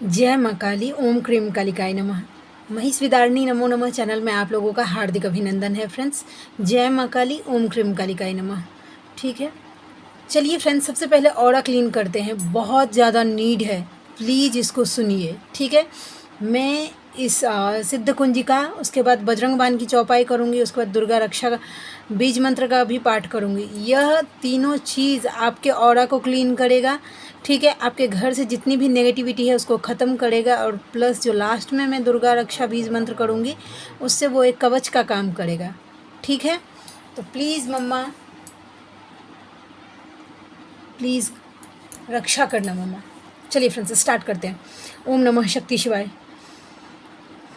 जय माँ काली, ओम क्रीम कालिकाय नमः। महिषविदारिणी नमो नमः चैनल में आप लोगों का हार्दिक अभिनंदन है फ्रेंड्स। जय माँ काली, ओम क्रीम कालिकाय नमः। ठीक है, चलिए फ्रेंड्स, सबसे पहले ऑरा क्लीन करते हैं। बहुत ज़्यादा नीड है, प्लीज़ इसको सुनिए। ठीक है, मैं इस सिद्ध कुंजिका, उसके बाद बजरंग बाण की चौपाई करूँगी, उसके बाद दुर्गा रक्षा का बीज मंत्र का भी पाठ करूँगी। यह तीनों चीज़ आपके ऑरा को क्लीन करेगा। ठीक है, आपके घर से जितनी भी नेगेटिविटी है उसको ख़त्म करेगा, और प्लस जो लास्ट में मैं दुर्गा रक्षा बीज मंत्र करूँगी उससे वो एक कवच का काम करेगा। ठीक है, तो प्लीज़ मम्मा, प्लीज़ रक्षा करना मम्मा। चलिए फ्रेंड्स, स्टार्ट करते हैं। ओम नमः शक्ति शिवाय।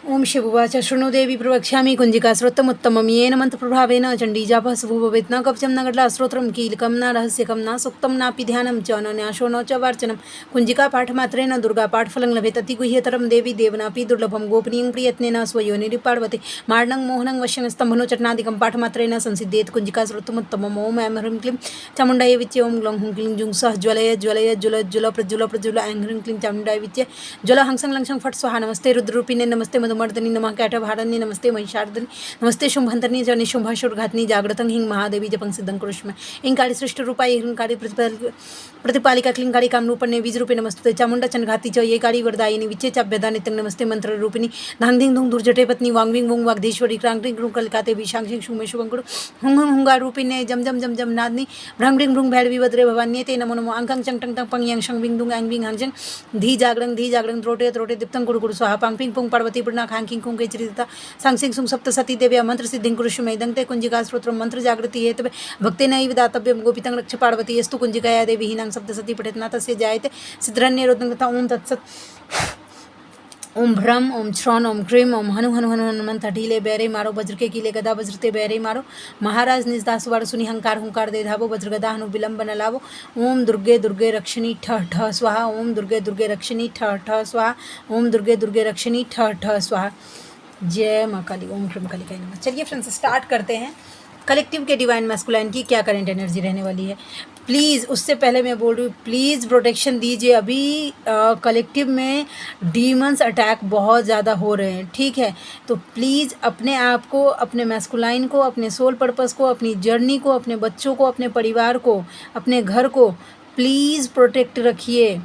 ओम शिववाच शृणुदेवी प्रवक्ष्यामि कुंजिका श्रोत्रमुत्तमं येन मन्त्रप्रभावेन चण्डीजापः शुभो भवेत्। न कवचं न गड्ला श्रोत्रं कीलकं न रहस्यकं न सूक्तं नापि ध्यानं च न न्यासो न च वार्चनं। कुञ्जिकापाठमात्रेण दुर्गापाठफलं लभेत्। अतिगुह्यतरं देवी देवनापि दुर्लभं। गोपनीयं प्रयत्नेन स्वयोनिरिपार्वती मार्णं मोहनं वश्यं स्तम्भनो चटनादिकं पाठमात्रेण संसिद्धेत्। कुञ्जिका श्रोत्रमुत्तमम्। ओम ऐं ह्रीं क्लीं चामुण्डायै विच्चे। ओम ग्लौं हुं क्लीं जुं सः ज्वलय ज्वलय ज्वल ज्वल प्रज्वल प्रज्वल। ऐं ह्रीं क्लीं चामुण्डायै विच्चे। ज्वल हंसं लंसं फट् स्वाहा। नमस्ते रुद्ररूपिणे नमस्ते मधुमर्दनी नमः कैटभारण्ये नमस्ते महिषार्दनी नमस्ते शुंभंतरणी च निशुंभाशुरघातनी जागृतं हिंग महादेवी जपं सिद्धं कुरुष्म। इंकारि सृष्टरूपाय हिंकारी प्रतिपालिका क्लींकारी कामरूपण्ये बीजरूपे नमस्ते चामुण्डा चंडघाती च ये कारी वरदायिनी विच्चे चाभ्यदा नित्यं नमस्ते मंत्ररूपिणी धांग धूं दुर्जटे पत्नी वांग वों वाग्धेश्वरी क्रांग क्रूं कलिकाते विशांक्षिं शुमे शुभंकुरु हुं हुं हुंगारूपिणे जम जम जम जम नादनी भ्रंग भृंग भैरवी भद्रे भवान्यते नमो नमो अंकं चंग टंग टंग पंग yang शंग विंग दुंग एंग विंग हंजंग धी जागरं त्रोटे त्रोटे दीप्तं कुरु कुरु स्वाहा पांग पिंग पुंग पार्वती पूर्णा खांग किंग कुंग चरिता सांग सिंग सुंग सप्त सती देव्या मंत्र सिद्धिं कुरुषु मे दंते कुंजिका स्तोत्रम मंत्र जागृति हेतु भक्ते नैव दातव्यं गोपितं रक्ष पार्वती यस्तु कुंजिकाया देवी हीनां सप्त सती पठेत् न तस्य जायते सिद्धरण्य रोदनं तथा ओम तत्सत्। ओम भ्रम ओम श्रौन ओम क्रीम ओम हनु हनु हनु हनुमंत ढीले बैरे मारो वज्र के कीले गदा वज्रते बैरे मारो महाराज निजदास वार सुनि हंकार हुंकार दे धावो वज्र गदा हनु विलंब न लावो। ओम दुर्गे दुर्गे रक्षिणी ठ ठ स्वाहा। ओम दुर्गे दुर्गे रक्षिणी ठ ठ स्वाहा। ओम दुर्गे दुर्गे रक्षिणी ठ ठ स्वाहा। जय माँ काली, ओम ह्रीं कालिकाय नमः। चलिए फ्रेंड्स, स्टार्ट करते हैं। कलेक्टिव के डिवाइन मैस्कुलाइन की क्या करंट एनर्जी रहने वाली है, प्लीज़ उससे पहले मैं बोल रही हूँ, प्लीज़ प्रोटेक्शन दीजिए। अभी कलेक्टिव में डीमंस अटैक बहुत ज़्यादा हो रहे हैं। ठीक है, तो प्लीज़ अपने आप को, अपने मैस्कुलाइन को, अपने सोल पर्पस को, अपनी जर्नी को, अपने बच्चों को, अपने परिवार को, अपने घर को प्लीज़ प्रोटेक्ट रखिए।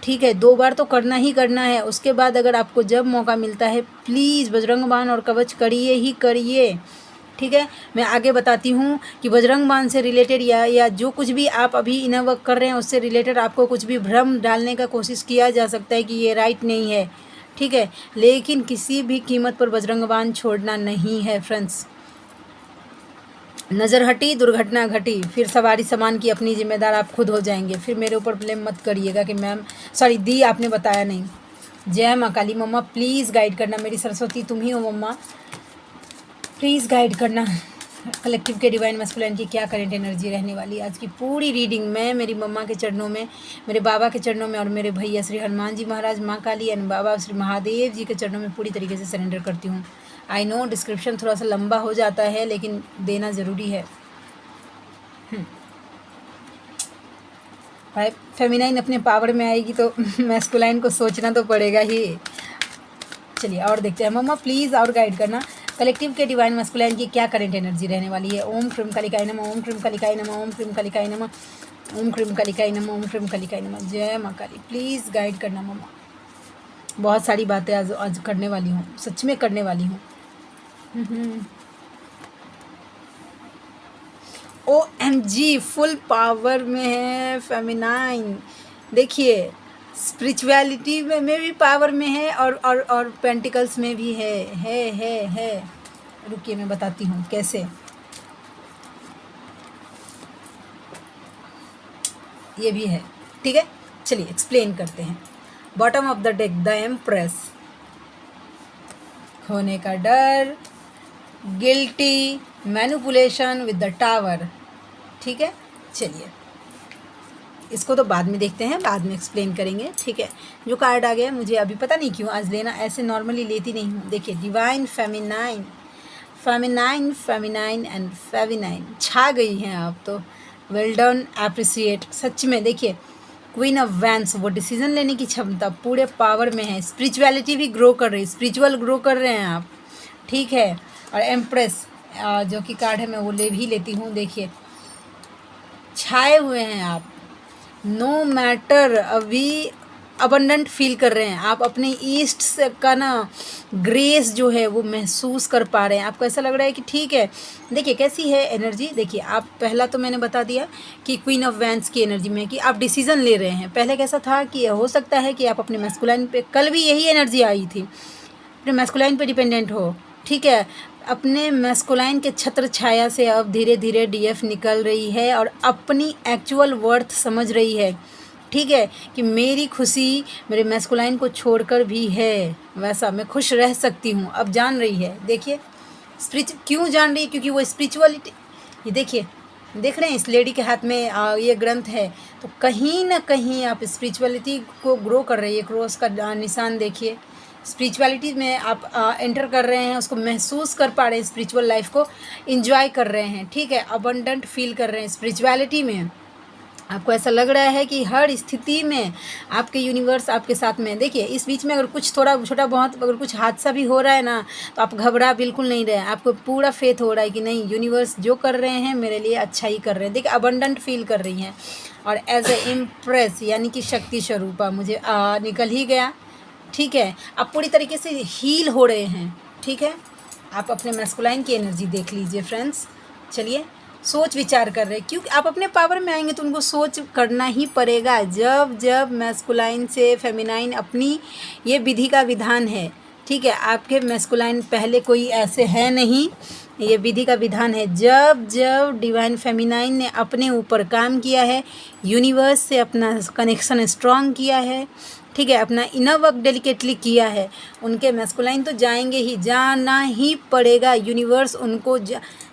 ठीक है, 2 बार तो करना ही करना है। उसके बाद अगर आपको जब मौका मिलता है, प्लीज़ बजरंग बाण और कवच करिए ही करिए। ठीक है, मैं आगे बताती हूँ कि बजरंग बाण से रिलेटेड या जो कुछ भी आप अभी इनर वर्क कर रहे हैं उससे रिलेटेड आपको कुछ भी भ्रम डालने का कोशिश किया जा सकता है कि ये राइट नहीं है। ठीक है, लेकिन किसी भी कीमत पर बजरंग बाण छोड़ना नहीं है फ्रेंड्स। नज़र हटी, दुर्घटना घटी, फिर सवारी सामान की अपनी जिम्मेदार आप खुद हो जाएंगे। फिर मेरे ऊपर ब्लेम मत करिएगा कि मैम सॉरी दी आपने बताया नहीं। जय माँ काली। मम्मा प्लीज़ गाइड करना, मेरी सरस्वती तुम ही हो मम्मा, प्लीज़ गाइड करना। कलेक्टिव के डिवाइन मैस्कुलाइन की क्या करंट एनर्जी रहने वाली है। आज की पूरी रीडिंग मैं मेरी मम्मा के चरणों में, मेरे बाबा के चरणों में और मेरे भैया श्री हनुमान जी महाराज, माँ काली एंड बाबा श्री महादेव जी के चरणों में पूरी तरीके से सरेंडर करती हूँ। आई नो डिस्क्रिप्शन थोड़ा सा लंबा हो जाता है, लेकिन देना ज़रूरी है। भाई फेमिनाइन अपने पावर में आएगी तो मैस्कुलाइन को सोचना तो पड़ेगा ही। चलिए और देखते हैं। मम्मा प्लीज़ और गाइड करना, कलेक्टिव के डिवाइन मैस्कुलाइन की क्या करंट एनर्जी रहने वाली है। ओम ह्रीं कालिकाय नमः। ओम ह्रीं कालिकाय नमः। ओम ह्रीं कालिकाय नमः। ओम ह्रीं कालिकाय नमः। ओम ह्रीं कालिकाय नमः। जय माँ काली, प्लीज़ गाइड करना मम्मा। बहुत सारी बातें आज करने वाली हूँ, सच में करने वाली हूँ। OMG फुल पावर में है फेमिनाइन। देखिए, स्पिरिचुअलिटी में भी पावर में है और पेंटिकल्स में भी है। रुकिए मैं बताती हूँ कैसे। ये भी है। ठीक है, चलिए एक्सप्लेन करते हैं। Bottom of the deck the empress, खोने का डर, guilty, manipulation with the tower. ठीक है, चलिए इसको तो बाद में देखते हैं, बाद में एक्सप्लेन करेंगे। ठीक है, जो कार्ड आ गया मुझे अभी पता नहीं क्यों आज लेना, ऐसे नॉर्मली लेती नहीं हूँ। देखिए, divine feminine, feminine feminine and feminine छा गई हैं आप तो। Well done, appreciate. सच में देखिए, क्वीन ऑफ वैंस, वो डिसीजन लेने की क्षमता पूरे पावर में है। स्पिरिचुअलिटी भी ग्रो कर रही है, स्पिरिचुअल ग्रो कर रहे हैं आप, ठीक है। और एम्प्रेस जो कि कार्ड है मैं वो ले भी लेती हूँ। देखिए छाए हुए हैं आप, नो मैटर, अभी अबंडेंट फील कर रहे हैं आप, अपने ईस्ट से का ना ग्रेस जो है वो महसूस कर पा रहे हैं। आपको ऐसा लग रहा है कि ठीक है। देखिए कैसी है एनर्जी, देखिए आप, पहला तो मैंने बता दिया कि क्वीन ऑफ वैंस की एनर्जी में कि आप डिसीजन ले रहे हैं। पहले कैसा था कि हो सकता है कि आप अपने मैस्कुलाइन पे, कल भी यही एनर्जी आई थी, अपने मैस्कुलाइन पे डिपेंडेंट हो, ठीक है। अपने मैस्कुलाइन के छत्र छाया से अब धीरे धीरे डीएफ निकल रही है और अपनी एक्चुअल वर्थ समझ रही है, ठीक है, कि मेरी खुशी मेरे मैस्कुलाइन को छोड़कर भी है, वैसा मैं खुश रह सकती हूँ, अब जान रही है। देखिए क्यों जान रही है, क्योंकि वो स्पिरिचुअलिटी, ये देखिए, देख रहे हैं इस लेडी के हाथ में ये ग्रंथ है, तो कहीं ना कहीं आप स्पिरिचुअलिटी को ग्रो कर रही है। क्रॉस का निशान देखिए, स्पिरिचुअलिटी में आप एंटर कर रहे हैं, उसको महसूस कर पा रहे हैं, स्पिरिचुअल लाइफ को एंजॉय कर रहे हैं, ठीक है, अबंडेंट फील कर रहे हैं स्पिरिचुअलिटी में। आपको ऐसा लग रहा है कि हर स्थिति में आपके यूनिवर्स आपके साथ में। देखिए इस बीच में अगर कुछ थोड़ा छोटा बहुत अगर कुछ हादसा भी हो रहा है ना, तो आप घबरा बिल्कुल नहीं रहे, आपको पूरा फेथ हो रहा है कि नहीं, यूनिवर्स जो कर रहे हैं मेरे लिए अच्छा ही कर रहे हैं। देखिए अबंडेंट फील कर रही हैं। और एज ए इम्प्रेस यानी कि शक्ति स्वरूपा मुझे निकल ही गया, ठीक है। आप पूरी तरीके से हील हो रहे हैं, ठीक है। आप अपने मैस्कुलाइन की एनर्जी देख लीजिए फ्रेंड्स। चलिए सोच विचार कर रहे हैं, क्योंकि आप अपने पावर में आएंगे तो उनको सोच करना ही पड़ेगा। जब जब मैस्कुलाइन से फेमिनाइन, अपनी ये विधि का विधान है, ठीक है। आपके मैस्कुलाइन पहले कोई ऐसे है नहीं, ये विधि का विधान है। जब जब डिवाइन फेमिनाइन ने अपने ऊपर काम किया है, यूनिवर्स से अपना कनेक्शन स्ट्रॉन्ग किया है, ठीक है, अपना इनर वर्क डेलिकेटली किया है, उनके मैस्कुलाइन तो जाएंगे ही, जाना ही पड़ेगा। यूनिवर्स उनको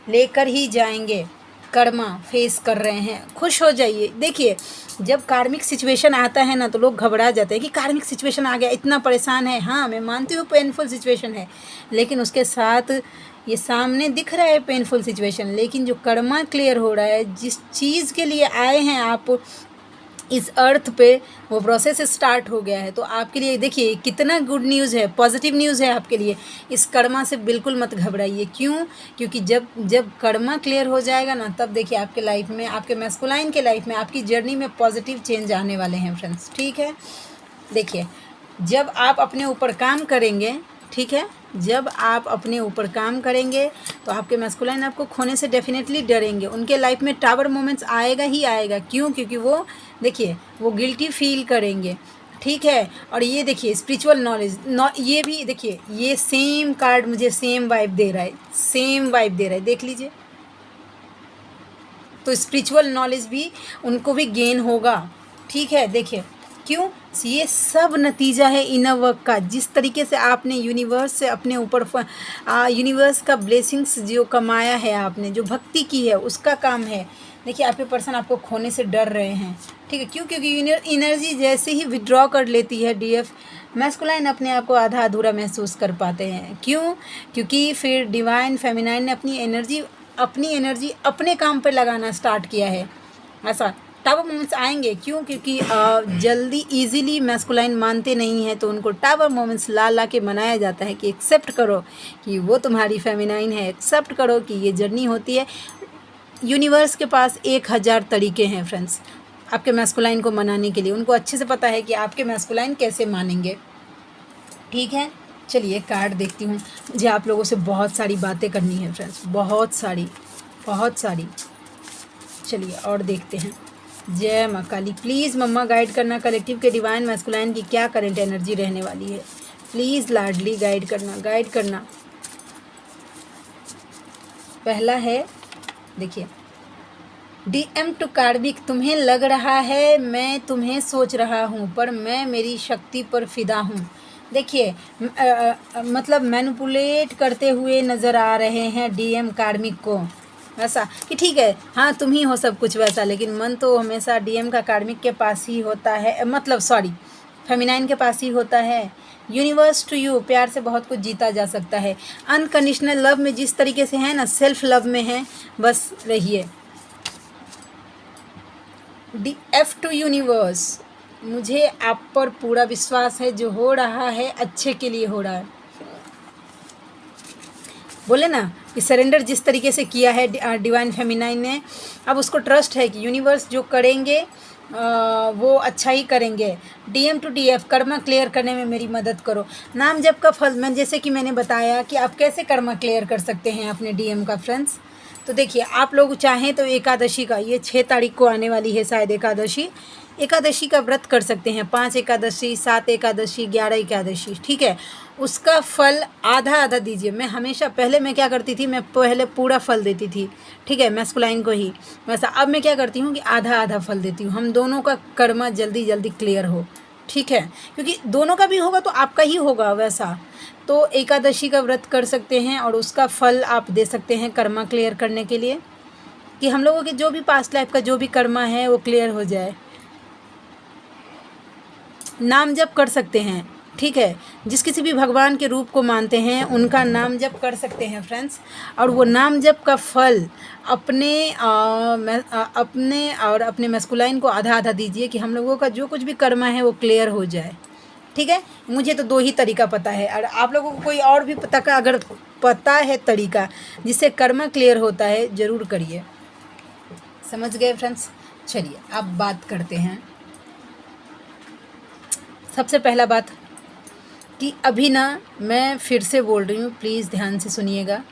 लेकर ही जाएंगे। कर्मा फेस कर रहे हैं, खुश हो जाइए। देखिए जब कार्मिक सिचुएशन आता है ना, तो लोग घबरा जाते हैं कि कार्मिक सिचुएशन आ गया, इतना परेशान है। हाँ मैं मानती हूँ पेनफुल सिचुएशन है, लेकिन उसके साथ ये सामने दिख रहा है पेनफुल सिचुएशन, लेकिन जो कर्मा क्लियर हो रहा है, जिस चीज़ के लिए आए हैं आप इस अर्थ पे, वो प्रोसेस स्टार्ट हो गया है। तो आपके लिए देखिए कितना गुड न्यूज़ है, पॉजिटिव न्यूज़ है आपके लिए। इस कर्मा से बिल्कुल मत घबराइए। क्यों? क्योंकि जब जब कर्मा क्लियर हो जाएगा ना, तब देखिए आपके लाइफ में, आपके मैस्कुलाइन के लाइफ में, आपकी जर्नी में पॉजिटिव चेंज आने वाले हैं फ्रेंड्स, ठीक है। देखिए जब आप अपने ऊपर काम करेंगे, ठीक है, जब आप अपने ऊपर काम करेंगे तो आपके मैस्कुलाइन आपको खोने से डेफिनेटली डरेंगे। उनके लाइफ में टावर मोमेंट्स आएगा ही आएगा। क्यों? क्योंकि वो देखिए वो गिल्टी फील करेंगे, ठीक है। और ये देखिए स्पिरिचुअल नॉलेज, ये भी देखिए, ये सेम कार्ड मुझे सेम वाइब दे रहा है, सेम वाइब दे रहा है, देख लीजिए। तो स्पिरिचुअल नॉलेज भी उनको भी गेन होगा, ठीक है। देखिए क्यों? ये सब नतीजा है इनर वर्क का। जिस तरीके से आपने यूनिवर्स से अपने ऊपर यूनिवर्स का ब्लेसिंग्स जो कमाया है, आपने जो भक्ति की है, उसका काम है। देखिए आपके पर्सन आपको खोने से डर रहे हैं, ठीक है। क्यों? क्योंकि एनर्जी जैसे ही विड्रॉ कर लेती है डीएफ, मैस्कुलाइन अपने आप को आधा अधूरा महसूस कर पाते हैं। क्यों? क्योंकि फिर डिवाइन फेमिनाइन ने अपनी एनर्जी अपने काम पर लगाना स्टार्ट किया है। ऐसा टावर मोमेंट्स आएंगे। क्यों? क्योंकि जल्दी इजीली मैस्कुलाइन मानते नहीं हैं, तो उनको टावर मोमेंट्स ला के मनाया जाता है कि एक्सेप्ट करो कि वो तुम्हारी फेमिनाइन है, एक्सेप्ट करो कि ये जर्नी होती है। यूनिवर्स के पास 1000 तरीके हैं फ्रेंड्स आपके मैस्कुलाइन को मनाने के लिए। उनको अच्छे से पता है कि आपके मैस्कुलाइन कैसे मानेंगे, ठीक है। चलिए कार्ड देखती हूँ। मुझे आप लोगों से बहुत सारी बातें करनी है फ्रेंड्स, बहुत सारी। चलिए और देखते हैं। जय माँ काली। प्लीज़ मम्मा गाइड करना, कलेक्टिव के डिवाइन मैस्कुलाइन की क्या करंट एनर्जी रहने वाली है। प्लीज़ लाडली गाइड करना। पहला है, देखिए, DM टू कार्मिक। तुम्हें लग रहा है मैं तुम्हें सोच रहा हूँ, पर मैं मेरी शक्ति पर फिदा हूँ। देखिए मतलब मैनिपुलेट करते हुए नज़र आ रहे हैं DM कार्मिक को, वैसा कि ठीक है हाँ तुम ही हो सब कुछ वैसा, लेकिन मन तो हमेशा DM का कार्मिक के पास ही होता है, मतलब सॉरी फेमिनाइन के पास ही होता है। यूनिवर्स टू यू, प्यार से बहुत कुछ जीता जा सकता है। अनकंडीशनल लव में जिस तरीके से है ना, सेल्फ लव में है, बस रहिए। DF टू यूनिवर्स, मुझे आप पर पूरा विश्वास है, जो हो रहा है अच्छे के लिए हो रहा है। बोले ना कि सरेंडर जिस तरीके से किया है डिवाइन फेमिनाइन ने, अब उसको ट्रस्ट है कि यूनिवर्स जो करेंगे वो अच्छा ही करेंगे। DM to DF Karma clear करने में मेरी मदद करो। नाम जप का फल, मैं जैसे कि मैंने बताया कि आप कैसे कर्मा क्लियर कर सकते हैं अपने DM का फ्रेंड्स। तो देखिए, आप लोग चाहें तो एकादशी का, ये 6 तारीख को आने वाली है शायद एकादशी का व्रत कर सकते हैं। 5 एकादशी, 7 एकादशी, 11 एकादशी, ठीक है। उसका फल आधा आधा दीजिए। मैं हमेशा पहले मैं क्या करती थी, मैं पहले पूरा फल देती थी, ठीक है, मैस्कुलाइन को ही। वैसा अब मैं क्या करती हूँ कि आधा आधा फल देती हूँ। हम दोनों का कर्मा जल्दी जल्दी क्लियर हो, ठीक है, क्योंकि दोनों का भी होगा तो आपका ही होगा वैसा। तो एकादशी का व्रत कर सकते हैं और उसका फल आप दे सकते हैं कर्मा क्लियर करने के लिए, कि हम लोगों के जो भी पास्ट लाइफ का जो भी कर्मा है वो क्लियर हो जाए। नाम जप कर सकते हैं, ठीक है, जिस किसी भी भगवान के रूप को मानते हैं उनका नाम जप कर सकते हैं फ्रेंड्स। और वो नाम जप का फल अपने मैस्कुलाइन को आधा आधा दीजिए, कि हम लोगों का जो कुछ भी कर्मा है वो क्लियर हो जाए, ठीक है। मुझे तो 2 ही तरीका पता है, और आप लोगों को कोई और भी पता का अगर पता है तरीका जिससे कर्मा क्लियर होता है, ज़रूर करिए। समझ गए फ्रेंड्स। चलिए अब बात करते हैं। सबसे पहला बात कि अभी ना, मैं फिर से बोल रही हूँ, प्लीज़ ध्यान से सुनिएगा।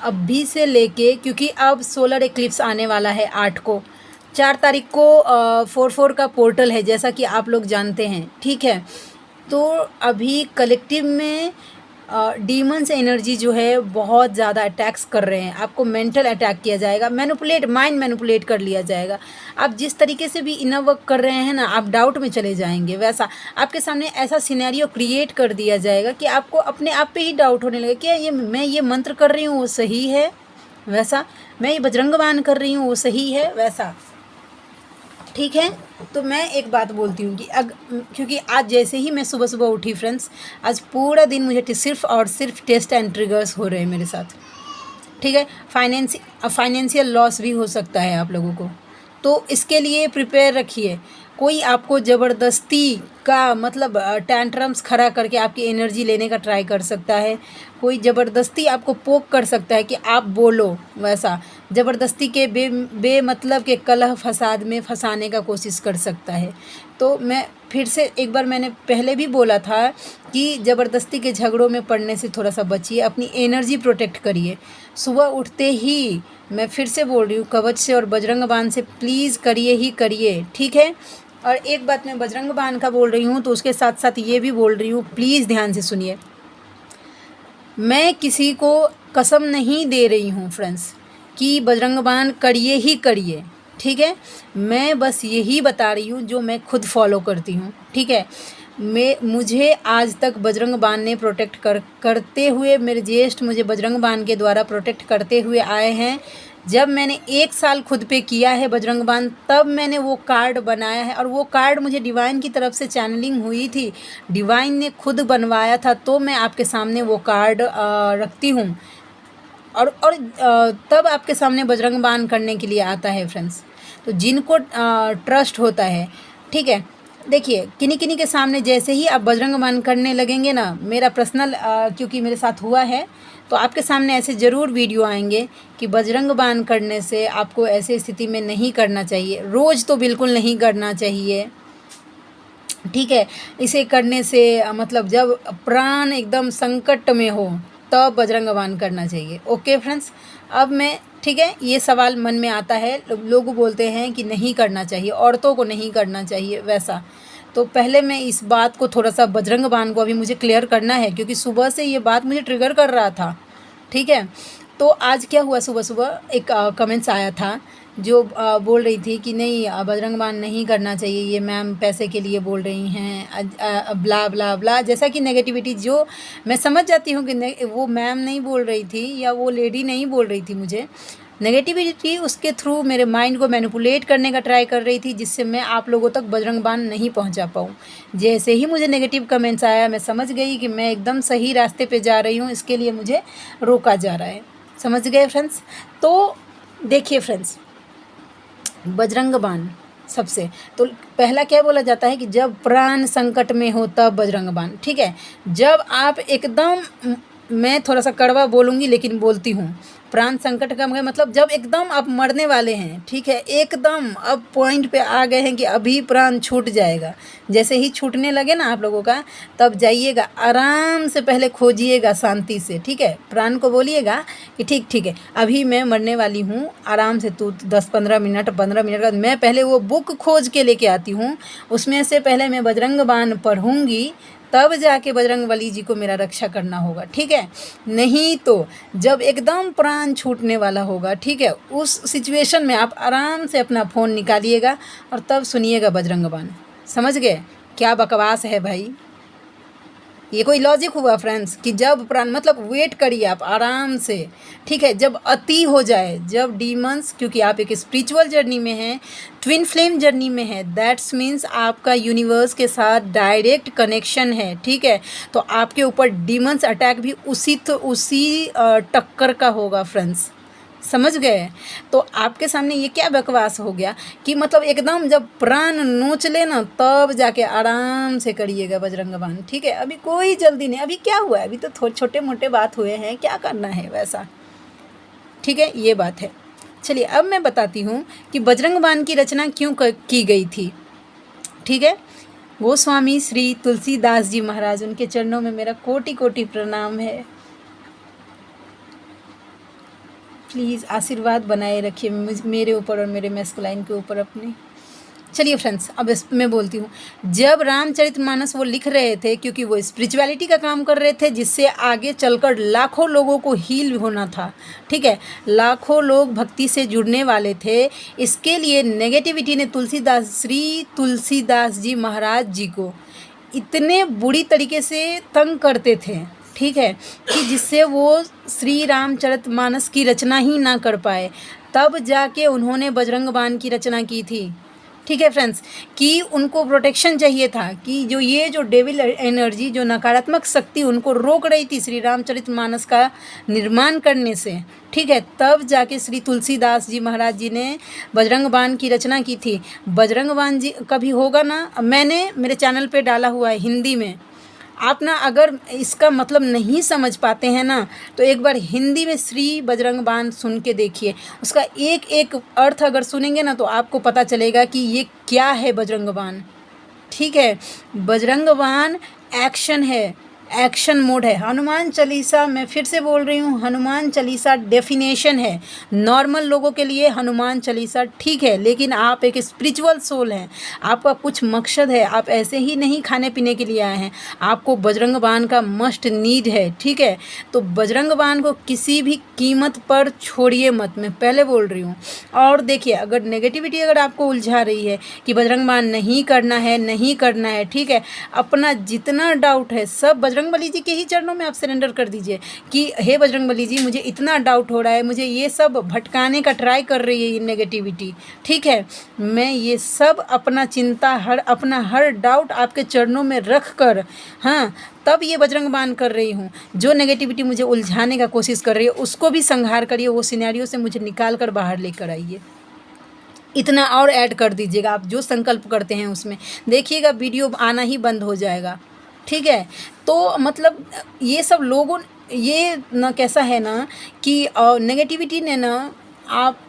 अभी से लेके, क्योंकि अब सोलर एक्लिप्स आने वाला है 8 को, 4 तारीख को 4/4 का पोर्टल है, जैसा कि आप लोग जानते हैं, ठीक है। तो अभी कलेक्टिव में डीमंस एनर्जी जो है बहुत ज़्यादा अटैक्स कर रहे हैं। आपको मेंटल अटैक किया जाएगा, माइंड मैनिपुलेट कर लिया जाएगा। आप जिस तरीके से भी इनर वर्क कर रहे हैं ना, आप डाउट में चले जाएंगे। वैसा आपके सामने ऐसा सिनेरियो क्रिएट कर दिया जाएगा कि आपको अपने आप पे ही डाउट होने लगे, क्या मैं ये मंत्र कर रही हूँ वो सही है, वैसा मैं ये बजरंग बाण कर रही हूँ वो सही है, वैसा, ठीक है। तो मैं एक बात बोलती हूँ कि क्योंकि आज जैसे ही मैं सुबह सुबह उठी फ्रेंड्स, आज पूरा दिन मुझे सिर्फ और सिर्फ टेस्ट एंड ट्रिगर्स हो रहे हैं मेरे साथ, ठीक है। फाइनेंशियल लॉस भी हो सकता है आप लोगों को, तो इसके लिए प्रिपेयर रखिए। कोई आपको ज़बरदस्ती का मतलब टैंट्रम्स खड़ा करके आपकी एनर्जी लेने का ट्राई कर सकता है। कोई ज़बरदस्ती आपको पोक कर सकता है कि आप बोलो, वैसा ज़बरदस्ती के बेमतलब के कलह फसाद में फंसाने का कोशिश कर सकता है। तो मैं फिर से एक बार, मैंने पहले भी बोला था कि ज़बरदस्ती के झगड़ों में पड़ने से थोड़ा सा बचिए, अपनी एनर्जी प्रोटेक्ट करिए। सुबह उठते ही मैं फिर से बोल रही हूँ, कवच से और बजरंग बाण से प्लीज़ करिए ही करिए, ठीक है। और एक बात मैं बजरंग बाण का बोल रही हूँ तो उसके साथ साथ ये भी बोल रही हूँ, प्लीज़ ध्यान से सुनिए। मैं किसी को कसम नहीं दे रही हूँ फ्रेंड्स कि बजरंग बाण करिए ही करिए, ठीक है। मैं बस यही बता रही हूँ जो मैं खुद फॉलो करती हूँ, ठीक है। मुझे आज तक बजरंग बाण ने प्रोटेक्ट करते हुए, मेरे ज्येष्ठ मुझे बजरंग बाण के द्वारा प्रोटेक्ट करते हुए आए हैं। जब मैंने 1 साल खुद पे किया है बजरंग बाण, तब मैंने वो कार्ड बनाया है, और वो कार्ड मुझे डिवाइन की तरफ से चैनलिंग हुई थी, डिवाइन ने खुद बनवाया था, तो मैं आपके सामने वो कार्ड रखती हूँ। और तब आपके सामने बजरंग बाण करने के लिए आता है फ्रेंड्स। तो जिनको ट्रस्ट होता है, ठीक है, देखिए किन्हीं किन्हीं के सामने जैसे ही आप बजरंग बाण करने लगेंगे ना, मेरा पर्सनल क्योंकि मेरे साथ हुआ है, तो आपके सामने ऐसे ज़रूर वीडियो आएंगे कि बजरंग बाण करने से आपको ऐसे स्थिति में नहीं करना चाहिए, रोज़ तो बिल्कुल नहीं करना चाहिए, ठीक है। इसे करने से मतलब जब प्राण एकदम संकट में हो तब बजरंग बाण करना चाहिए। ओके फ्रेंड्स, अब मैं, ठीक है, ये सवाल मन में आता है, लोग बोलते हैं कि नहीं करना चाहिए, औरतों को नहीं करना चाहिए, वैसा। तो पहले मैं इस बात को थोड़ा सा, बजरंग बाण को अभी मुझे क्लियर करना है, क्योंकि सुबह से ये बात मुझे ट्रिगर कर रहा था, ठीक है। तो आज क्या हुआ, सुबह सुबह एक कमेंट्स आया था जो बोल रही थी कि नहीं बजरंग बाण नहीं करना चाहिए, ये मैम पैसे के लिए बोल रही हैं, ब्ला ब्ला ब्ला, जैसा कि नेगेटिविटी, जो मैं समझ जाती हूँ कि वो मैम नहीं बोल रही थी या वो लेडी नहीं बोल रही थी, मुझे नेगेटिविटी उसके थ्रू मेरे माइंड को मैनिपुलेट करने का ट्राई कर रही थी, जिससे मैं आप लोगों तक बजरंग बाण नहीं पहुंचा पाऊँ। जैसे ही मुझे नेगेटिव कमेंट्स आया, मैं समझ गई कि मैं एकदम सही रास्ते पे जा रही हूँ, इसके लिए मुझे रोका जा रहा है। समझ गए फ्रेंड्स। तो देखिए फ्रेंड्स, बजरंग बाण सबसे। तो पहला क्या बोला जाता है कि जब प्राण संकट में हो तब बजरंग बाण, ठीक है। जब आप एकदम, मैं थोड़ा सा कड़वा बोलूँगी लेकिन बोलती हूँ, प्राण संकट का मतलब जब एकदम आप मरने वाले हैं, ठीक है, एकदम अब पॉइंट पे आ गए हैं कि अभी प्राण छूट जाएगा, जैसे ही छूटने लगे ना आप लोगों का, तब जाइएगा आराम से, पहले खोजिएगा शांति से, ठीक है। प्राण को बोलिएगा कि ठीक है, अभी मैं मरने वाली हूँ, आराम से तू 10-15 मिनट, 15 मिनट बाद मैं पहले वो बुक खोज के लेके आती हूँ, उसमें से पहले मैं बजरंग बाण पढ़ूँगी, तब जाके बजरंगबली जी को मेरा रक्षा करना होगा, ठीक है। नहीं तो जब एकदम प्राण छूटने वाला होगा, ठीक है, उस सिचुएशन में आप आराम से अपना फ़ोन निकालिएगा और तब सुनिएगा बजरंग बाण। समझ गए? क्या बकवास है भाई, ये कोई लॉजिक हुआ फ्रेंड्स? कि जब प्राण, मतलब वेट करिए आप आराम से, ठीक है। जब अति हो जाए, जब डीमंस, क्योंकि आप एक स्पिरिचुअल जर्नी में हैं, ट्विन फ्लेम जर्नी में है, दैट्स मीन्स आपका यूनिवर्स के साथ डायरेक्ट कनेक्शन है, ठीक है। तो आपके ऊपर डीमंस अटैक भी उसी टक्कर का होगा फ्रेंड्स, समझ गए? तो आपके सामने ये क्या बकवास हो गया कि मतलब एकदम जब प्राण नोच ले ना, तब जाके आराम से करिएगा बजरंग बाण, ठीक है। अभी कोई जल्दी नहीं, अभी क्या हुआ है, अभी तो थोड़े छोटे मोटे बात हुए हैं, क्या करना है वैसा, ठीक है, ये बात है। चलिए अब मैं बताती हूँ कि बजरंग बाण की रचना क्यों की गई थी, ठीक है। गोस्वामी श्री तुलसीदास जी महाराज, उनके चरणों में मेरा कोटि कोटि प्रणाम है। प्लीज़ आशीर्वाद बनाए रखिए मेरे ऊपर और मेरे मैस्कुलाइन के ऊपर अपने। चलिए फ्रेंड्स, अब मैं बोलती हूँ, जब रामचरितमानस वो लिख रहे थे, क्योंकि वो स्पिरिचुअलिटी का काम कर रहे थे, जिससे आगे चलकर लाखों लोगों को हील होना था, ठीक है, लाखों लोग भक्ति से जुड़ने वाले थे। इसके लिए नेगेटिविटी ने श्री तुलसीदास जी महाराज जी को इतने बुरी तरीके से तंग करते थे, ठीक है, कि जिससे वो श्री रामचरितमानस की रचना ही ना कर पाए। तब जाके उन्होंने बजरंग बाण की रचना की थी, ठीक है फ्रेंड्स, कि उनको प्रोटेक्शन चाहिए था, कि जो ये जो डेविल एनर्जी, जो नकारात्मक शक्ति उनको रोक रही थी श्री रामचरितमानस का निर्माण करने से, ठीक है। तब जाके श्री तुलसीदास जी महाराज जी ने बजरंग बाण की रचना की थी। बजरंग बाण जी कभी होगा ना, मैंने मेरे चैनल पे डाला हुआ है हिंदी में, आप ना अगर इसका मतलब नहीं समझ पाते हैं ना, तो एक बार हिंदी में श्री बजरंग बाण सुन के देखिए, उसका एक एक अर्थ अगर सुनेंगे ना, तो आपको पता चलेगा कि ये क्या है बजरंग बाण, ठीक है। बजरंग बाण एक्शन है, एक्शन मोड है। हनुमान चालीसा, मैं फिर से बोल रही हूँ, हनुमान चालीसा डेफिनेशन है। नॉर्मल लोगों के लिए हनुमान चालीसा ठीक है, लेकिन आप एक स्पिरिचुअल सोल हैं, आपका कुछ मकसद है, आप ऐसे ही नहीं खाने पीने के लिए आए हैं, आपको बजरंग बाण का मस्ट नीड है, ठीक है। तो बजरंग बाण को किसी भी कीमत पर छोड़िए मत, मैं पहले बोल रही हूँ। और देखिए, अगर नेगेटिविटी अगर आपको उलझा रही है कि बजरंग बाण नहीं करना है, नहीं करना है, ठीक है, अपना जितना डाउट है सब बजरंगबली जी के ही चरणों में आप सरेंडर कर दीजिए कि हे बजरंगबली जी, मुझे इतना डाउट हो रहा है, मुझे ये सब भटकाने का ट्राई कर रही है ये नेगेटिविटी, ठीक है। मैं ये सब अपना चिंता, अपना हर डाउट आपके चरणों में रख कर, हाँ, तब ये बजरंग बाण कर रही हूँ। जो नेगेटिविटी मुझे उलझाने का कोशिश कर रही है उसको भी संहार करिए, वो सिनेरियो से मुझे निकाल कर बाहर लेकर आइए। इतना और ऐड कर दीजिएगा, आप जो संकल्प करते हैं उसमें देखिएगा वीडियो आना ही बंद हो जाएगा, ठीक है। तो मतलब ये सब लोगों, ये ना कैसा है ना कि नेगेटिविटी ने ना आप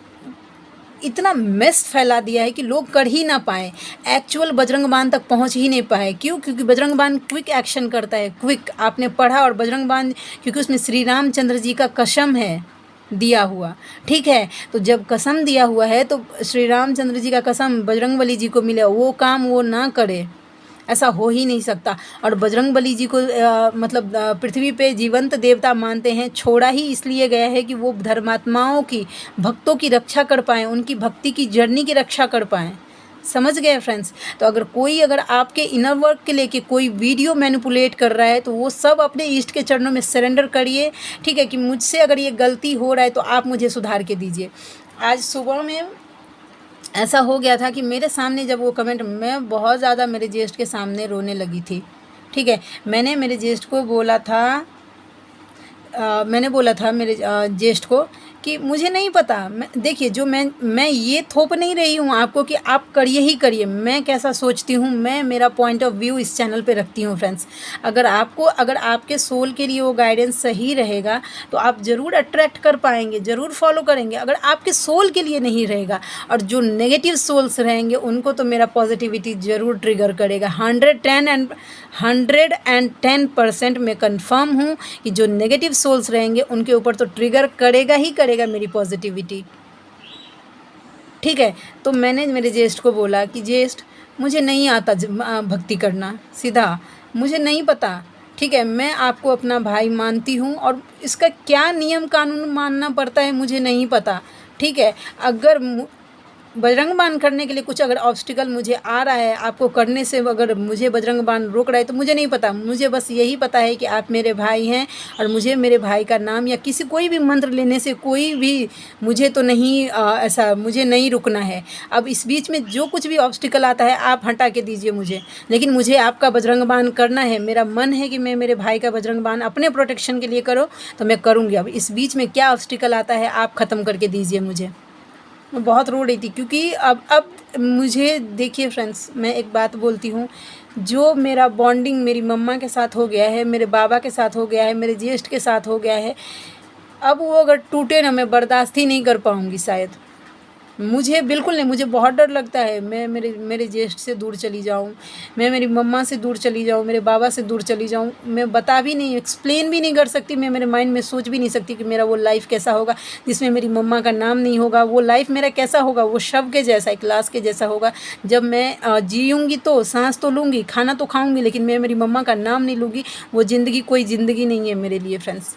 इतना मेस फैला दिया है कि लोग कर ही ना पाए, एक्चुअल बजरंग बाण तक पहुंच ही नहीं पाए। क्यों? क्योंकि बजरंग बाण क्विक एक्शन करता है, क्विक। आपने पढ़ा, और बजरंग बाण क्योंकि उसमें श्री रामचंद्र जी का कसम है दिया हुआ, ठीक है। तो जब कसम दिया हुआ है तो श्री रामचंद्र जी का कसम बजरंगबली जी को मिले, वो काम वो ना करे, ऐसा हो ही नहीं सकता। और बजरंगबली जी को मतलब पृथ्वी पे जीवंत देवता मानते हैं, छोड़ा ही इसलिए गया है कि वो धर्मात्माओं की, भक्तों की रक्षा कर पाएँ, उनकी भक्ति की जर्नी की रक्षा कर पाएँ। समझ गए फ्रेंड्स? तो अगर आपके इनर वर्क के लेके कोई वीडियो मैनिपुलेट कर रहा है, तो वो सब अपने ईष्ट के चरणों में सरेंडर करिए, ठीक है, कि मुझसे अगर ये गलती हो रहा है तो आप मुझे सुधार के दीजिए। आज सुबह में ऐसा हो गया था कि मेरे सामने जब वो कमेंट, मैं बहुत ज़्यादा मेरे ज्येष्ठ के सामने रोने लगी थी, ठीक है। मैंने मेरे ज्येष्ठ को बोला था, मेरे ज्येष्ठ को कि मुझे नहीं पता। मैं देखिए, जो मैं ये थोप नहीं रही हूँ आपको कि आप करिए ही करिए। मैं कैसा सोचती हूँ, मैं मेरा पॉइंट ऑफ व्यू इस चैनल पे रखती हूँ फ्रेंड्स। अगर आपके सोल के लिए वो गाइडेंस सही रहेगा तो आप ज़रूर अट्रैक्ट कर पाएंगे, ज़रूर फॉलो करेंगे। अगर आपके सोल के लिए नहीं रहेगा और जो नेगेटिव सोल्स रहेंगे उनको तो मेरा पॉजिटिविटी ज़रूर ट्रिगर करेगा। 110% मैं कंफर्म हूँ कि जो नेगेटिव सोल्स रहेंगे उनके ऊपर तो ट्रिगर करेगा ही करेगा मेरी पॉजिटिविटी। ठीक है, तो मैंने मेरे ज्येष्ठ को बोला कि ज्येष्ठ, मुझे नहीं आता भक्ति करना, सीधा मुझे नहीं पता। ठीक है, मैं आपको अपना भाई मानती हूँ और इसका क्या नियम कानून मानना पड़ता है मुझे नहीं पता। ठीक है, अगर बजरंग बाण करने के लिए कुछ अगर ऑब्स्टिकल मुझे आ रहा है, आपको करने से अगर मुझे बजरंग बाण रोक रहा है तो मुझे नहीं पता। मुझे बस यही पता है कि आप मेरे भाई हैं और मुझे मेरे भाई का नाम या कोई भी मंत्र लेने से कोई भी मुझे तो नहीं ऐसा मुझे नहीं रुकना है। अब इस बीच में जो कुछ भी ऑब्स्टिकल आता है आप हटा के दीजिए मुझे, लेकिन मुझे आपका बजरंग बाण करना है। मेरा मन है कि मैं मेरे भाई का बजरंग बाण अपने प्रोटेक्शन के लिए करो तो मैं करूँगी। अब इस बीच में क्या ऑब्स्टिकल आता है आप ख़त्म करके दीजिए मुझे। मैं बहुत रो रही थी क्योंकि अब मुझे देखिए फ्रेंड्स, मैं एक बात बोलती हूँ, जो मेरा बॉन्डिंग मेरी मम्मा के साथ हो गया है, मेरे बाबा के साथ हो गया है, मेरे ज्येष्ठ के साथ हो गया है, अब वो अगर टूटे ना, मैं बर्दाश्त ही नहीं कर पाऊँगी शायद। मुझे बिल्कुल नहीं, मुझे बहुत डर लगता है मैं मेरे ज्येष्ठ से दूर चली जाऊँ, मैं मेरी मम्मा से दूर चली जाऊँ, मेरे बाबा से दूर चली जाऊँ। मैं बता भी नहीं, एक्सप्लेन भी नहीं कर सकती, मैं मेरे माइंड में सोच भी नहीं सकती कि मेरा वो लाइफ़ कैसा होगा जिसमें मेरी मम्मा का नाम नहीं होगा। वो लाइफ़ मेरा कैसा होगा, वो शव के जैसा, एक लाश के जैसा होगा। जब मैं जीऊँगी तो सांस तो लूँगी, खाना तो खाऊँगी, लेकिन मैं मेरी मम्मा का नाम नहीं लूँगी। वो ज़िंदगी कोई ज़िंदगी नहीं है मेरे लिए फ्रेंड्स।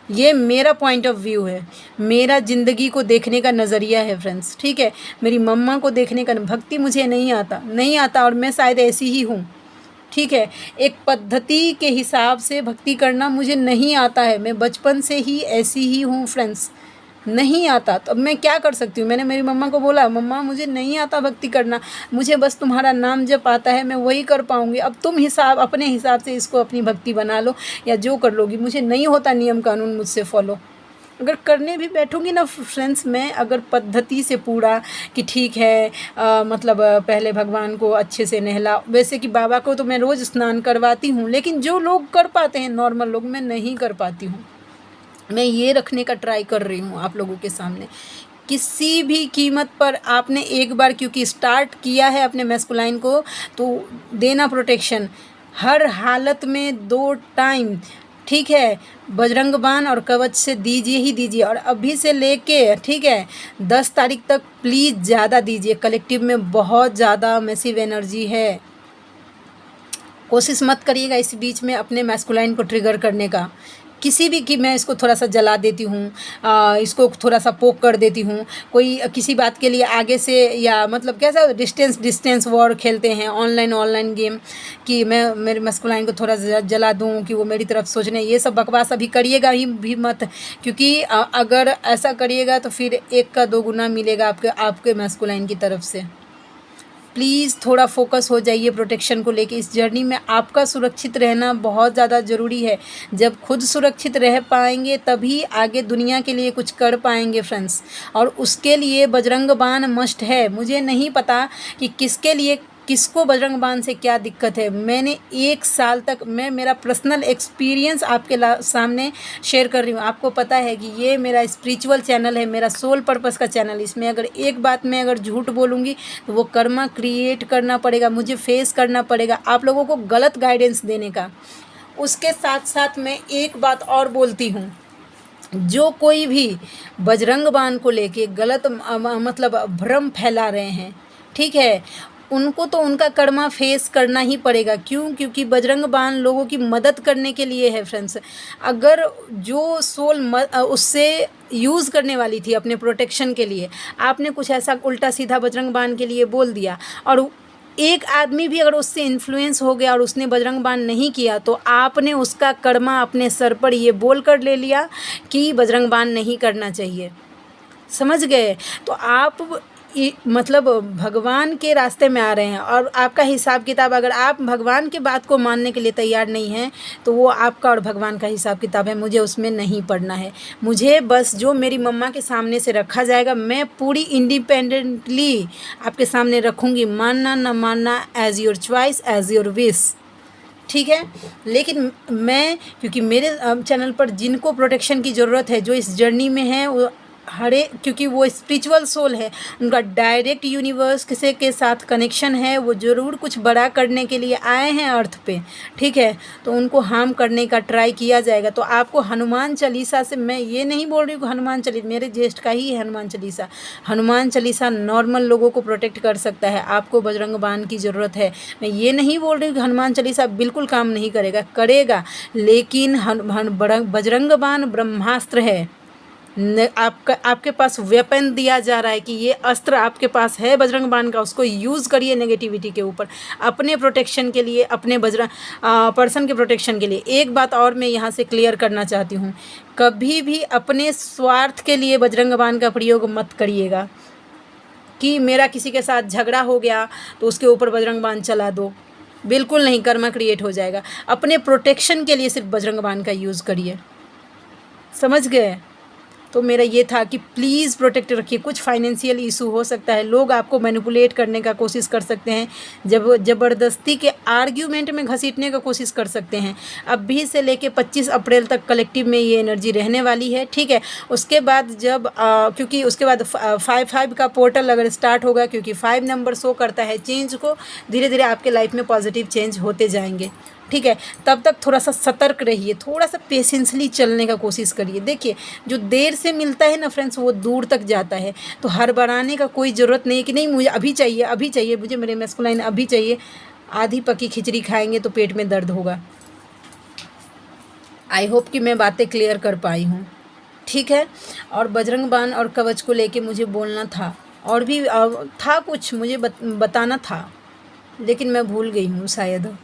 ये मेरा पॉइंट ऑफ व्यू है, मेरा ज़िंदगी को देखने का नज़रिया है फ्रेंड्स। ठीक है, मेरी मम्मा को देखने का, भक्ति मुझे नहीं आता और मैं शायद ऐसी ही हूँ। ठीक है, एक पद्धति के हिसाब से भक्ति करना मुझे नहीं आता है। मैं बचपन से ही ऐसी ही हूँ फ्रेंड्स, नहीं आता। तो अब मैं क्या कर सकती हूँ। मैंने मेरी मम्मा को बोला, मम्मा मुझे नहीं आता भक्ति करना, मुझे बस तुम्हारा नाम जप आता है, मैं वही कर पाऊँगी। अब तुम अपने हिसाब से इसको अपनी भक्ति बना लो या जो कर लोगी, मुझे नहीं होता नियम कानून मुझसे फॉलो। अगर करने भी बैठूँगी ना फ्रेंड्स, मैं अगर पद्धति से पूरा कि ठीक है मतलब पहले भगवान को अच्छे से नहला, वैसे कि बाबा को तो मैं रोज़ स्नान करवाती हूँ, लेकिन जो लोग कर पाते हैं नॉर्मल लोग, मैं नहीं कर पाती हूँ। मैं ये रखने का ट्राई कर रही हूँ आप लोगों के सामने, किसी भी कीमत पर आपने एक बार क्योंकि स्टार्ट किया है अपने मैस्कुलाइन को, तो देना प्रोटेक्शन हर हालत में 2 टाइम। ठीक है, बजरंग बाण और कवच से दीजिए ही दीजिए। और अभी से लेके ठीक है 10 तारीख तक प्लीज़ ज़्यादा दीजिए। कलेक्टिव में बहुत ज़्यादा मैसिव एनर्जी है, कोशिश मत करिएगा इस बीच में अपने मैस्कुलाइन को ट्रिगर करने का। किसी भी कि मैं इसको थोड़ा सा जला देती हूँ, इसको थोड़ा सा पोक कर देती हूँ, कोई किसी बात के लिए आगे से, या मतलब कैसा डिस्टेंस वॉर खेलते हैं ऑनलाइन गेम कि मैं मेरे मस्कुलाइन को थोड़ा जला दूँ कि वो मेरी तरफ सोचने, ये सब बकवास अभी करिएगा ही भी मत। क्योंकि अगर ऐसा करिएगा तो फिर 1 का 2 गुना मिलेगा आपके मस्कुलाइन की तरफ से। प्लीज़ थोड़ा फोकस हो जाइए प्रोटेक्शन को लेके। इस जर्नी में आपका सुरक्षित रहना बहुत ज़्यादा ज़रूरी है। जब खुद सुरक्षित रह पाएंगे तभी आगे दुनिया के लिए कुछ कर पाएंगे फ्रेंड्स। और उसके लिए बजरंग बाण मस्ट है। मुझे नहीं पता कि किसके लिए, किसको बजरंग बाण से क्या दिक्कत है। मैंने 1 साल तक मेरा पर्सनल एक्सपीरियंस आपके सामने शेयर कर रही हूँ। आपको पता है कि ये मेरा स्पिरिचुअल चैनल है, मेरा सोल पर्पस का चैनल। इसमें अगर एक बात मैं अगर झूठ बोलूँगी तो वो कर्मा क्रिएट करना पड़ेगा, मुझे फेस करना पड़ेगा आप लोगों को गलत गाइडेंस देने का। उसके साथ साथ मैं एक बात और बोलती हूँ, जो कोई भी बजरंग बाण को लेके गलत मतलब भ्रम फैला रहे हैं, ठीक है, उनको तो उनका कर्मा फेस करना ही पड़ेगा। क्यों? क्योंकि बजरंग बाण लोगों की मदद करने के लिए है फ्रेंड्स। अगर जो सोल उससे यूज़ करने वाली थी अपने प्रोटेक्शन के लिए, आपने कुछ ऐसा उल्टा सीधा बजरंग बाण के लिए बोल दिया, और एक आदमी भी अगर उससे इन्फ्लुएंस हो गया और उसने बजरंग बाण नहीं किया, तो आपने उसका कर्मा अपने सर पर ये बोल कर ले लिया कि बजरंग बाण नहीं करना चाहिए। समझ गए? तो आप मतलब भगवान के रास्ते में आ रहे हैं और आपका हिसाब किताब, अगर आप भगवान की बात को मानने के लिए तैयार नहीं हैं तो वो आपका और भगवान का हिसाब किताब है, मुझे उसमें नहीं पड़ना है। मुझे बस जो मेरी मम्मा के सामने से रखा जाएगा मैं पूरी इंडिपेंडेंटली आपके सामने रखूँगी, मानना ना मानना as your choice, as your wish, ठीक है। लेकिन मैं, क्योंकि मेरे चैनल पर जिनको प्रोटेक्शन की ज़रूरत है, जो इस जर्नी में है, वो क्योंकि वो स्पिरिचुअल सोल है, उनका डायरेक्ट यूनिवर्स किसी के साथ कनेक्शन है, वो ज़रूर कुछ बड़ा करने के लिए आए हैं अर्थ पे, ठीक है। तो उनको हार्म करने का ट्राई किया जाएगा। तो आपको हनुमान चालीसा से, मैं ये नहीं बोल रही हूँ हनुमान चालीसा मेरे ज्येष्ठ का ही है, हनुमान चालीसा नॉर्मल लोगों को प्रोटेक्ट कर सकता है, आपको बजरंग बाण की ज़रूरत है। मैं ये नहीं बोल रही हूँ कि हनुमान चालीसा बिल्कुल काम नहीं करेगा, लेकिन बजरंग बाण ब्रह्मास्त्र है। आपके पास वेपन दिया जा रहा है कि ये अस्त्र आपके पास है बजरंग बाण का, उसको यूज़ करिए नेगेटिविटी के ऊपर, अपने प्रोटेक्शन के लिए, अपने पर्सन के प्रोटेक्शन के लिए। एक बात और मैं यहाँ से क्लियर करना चाहती हूँ, कभी भी अपने स्वार्थ के लिए बजरंग बाण का प्रयोग मत करिएगा कि मेरा किसी के साथ झगड़ा हो गया तो उसके ऊपर बजरंग बाण चला दो, बिल्कुल नहीं, कर्मा क्रिएट हो जाएगा। अपने प्रोटेक्शन के लिए सिर्फ बजरंग बाण का यूज़ करिए, समझ गए। तो मेरा ये था कि प्लीज़ प्रोटेक्ट रखिए। कुछ फाइनेंशियल इशू हो सकता है, लोग आपको मैनिपुलेट करने का कोशिश कर सकते हैं, ज़बरदस्ती के आर्ग्यूमेंट में घसीटने का कोशिश कर सकते हैं। अभी से लेके 25 अप्रैल तक कलेक्टिव में ये एनर्जी रहने वाली है, ठीक है। उसके बाद जब क्योंकि उसके बाद 5 का पोर्टल अगर स्टार्ट होगा, क्योंकि 5 नंबर शो करता है चेंज को, धीरे धीरे आपके लाइफ में पॉजिटिव चेंज होते जाएंगे, ठीक है। तब तक थोड़ा सा सतर्क रहिए, थोड़ा सा पेशेंसली चलने का कोशिश करिए। देखिए, जो देर से मिलता है ना फ्रेंड्स, वो दूर तक जाता है। तो हड़बड़ाने का कोई ज़रूरत नहीं है कि नहीं मुझे अभी चाहिए, मुझे मेरे मैस्कुलाइन अभी चाहिए। आधी पकी खिचड़ी खाएंगे तो पेट में दर्द होगा। आई होप कि मैं बातें क्लियर कर पाई हूँ, ठीक है। और बजरंग बाण और कवच को लेके मुझे बोलना था, और भी था कुछ मुझे बताना था, लेकिन मैं भूल गई हूँ शायद,